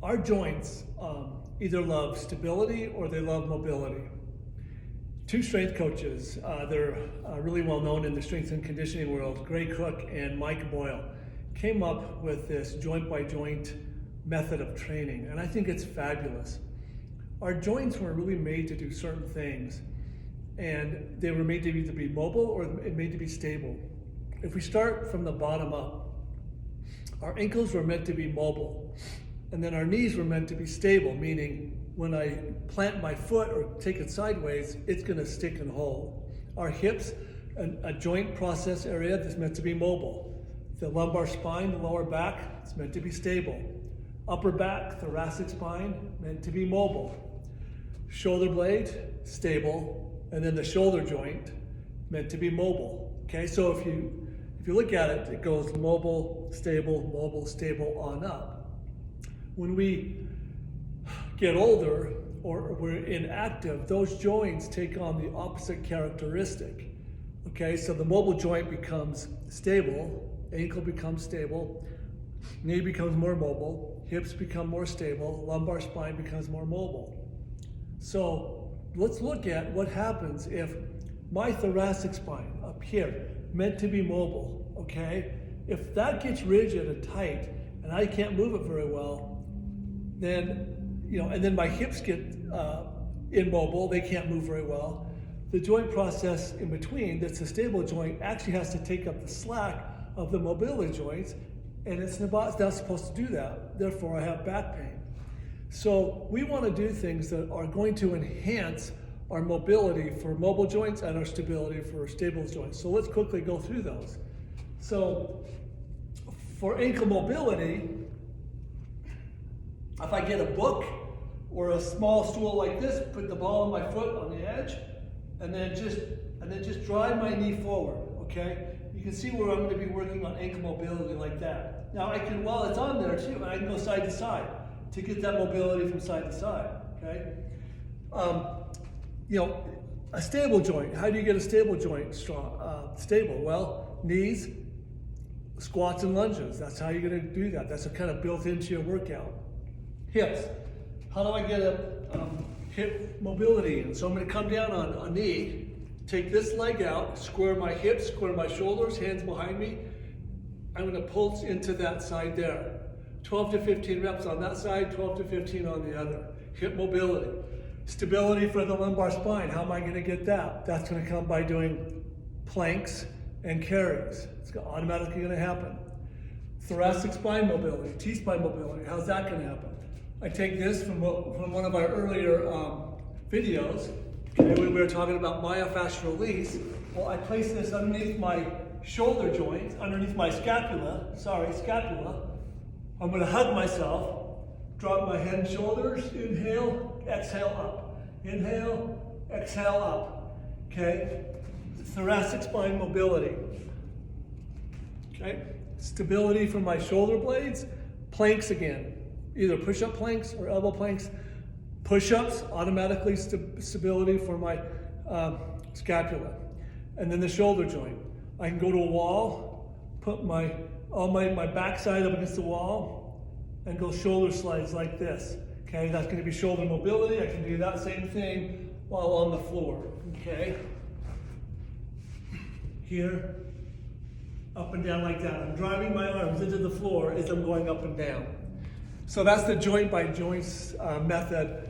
Our joints either love stability or they love mobility. Two strength coaches, they're really well known in the strength and conditioning world, Gray Cook and Mike Boyle, came up with this joint by joint method of training, and I think it's fabulous. Our joints were really made to do certain things, and they were made to either be mobile or made to be stable. If we start from the bottom up, our ankles were meant to be mobile, and then our knees were meant to be stable, meaning when I plant my foot or take it sideways, it's going to stick and hold. Our hips, a joint process area that's meant to be mobile. The lumbar spine, the lower back, it's meant to be stable. Upper back, thoracic spine, meant to be mobile. Shoulder blade, stable, and then the shoulder joint, meant to be mobile. Okay, so if you look at it, it goes mobile, stable, on up. When we get older or we're inactive, those joints take on the opposite characteristic. Okay, so the mobile joint becomes stable, ankle becomes stable, knee becomes more mobile, hips become more stable, lumbar spine becomes more mobile. So let's look at what happens if my thoracic spine up here, meant to be mobile, okay? If that gets rigid and tight and I can't move it very well, then and then my hips get immobile, they can't move very well. The joint process in between, that's a stable joint, actually has to take up the slack of the mobility joints, and it's not supposed to do that. Therefore, I have back pain. So we want to do things that are going to enhance our mobility for mobile joints and our stability for stable joints. So let's quickly go through those. So for ankle mobility, if I get a book or a small stool like this, put the ball of my foot on the edge, and then just drive my knee forward, okay? You can see where I'm going to be working on ankle mobility like that. Now I can, while it's on there too, I can go side to side to get that mobility from side to side, okay? A stable joint, how do you get a stable joint stable? Well, knees, squats and lunges, that's how you're going to do that. That's kind of built into your workout. Hips, how do I get a hip mobility? And so I'm going to come down on a knee, take this leg out, square my hips, square my shoulders, hands behind me. I'm going to pulse into that side there. 12 to 15 reps on that side, 12 to 15 on the other. Hip mobility. Stability for the lumbar spine, how am I going to get that? That's going to come by doing planks and carries. It's automatically going to happen. Thoracic spine mobility, T-spine mobility, how's that going to happen? I take this from one of our earlier videos. Okay, we were talking about myofascial release. Well, I place this underneath my shoulder joint, underneath my scapula. I'm going to hug myself, drop my head and shoulders, inhale, exhale up. Inhale, exhale up. Okay? Thoracic spine mobility. Okay? Stability for my shoulder blades. Planks again. Either push-up planks or elbow planks. Push-ups, automatically stability for my scapula. And then the shoulder joint. I can go to a wall, put my backside up against the wall, and go shoulder slides like this. Okay, that's going to be shoulder mobility. I can do that same thing while on the floor. Okay. Here, up and down like that. I'm driving my arms into the floor as I'm going up and down. So that's the joint by joints method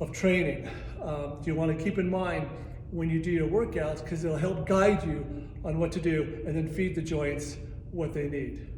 of training. You want to keep in mind when you do your workouts, because it'll help guide you on what to do and then feed the joints what they need.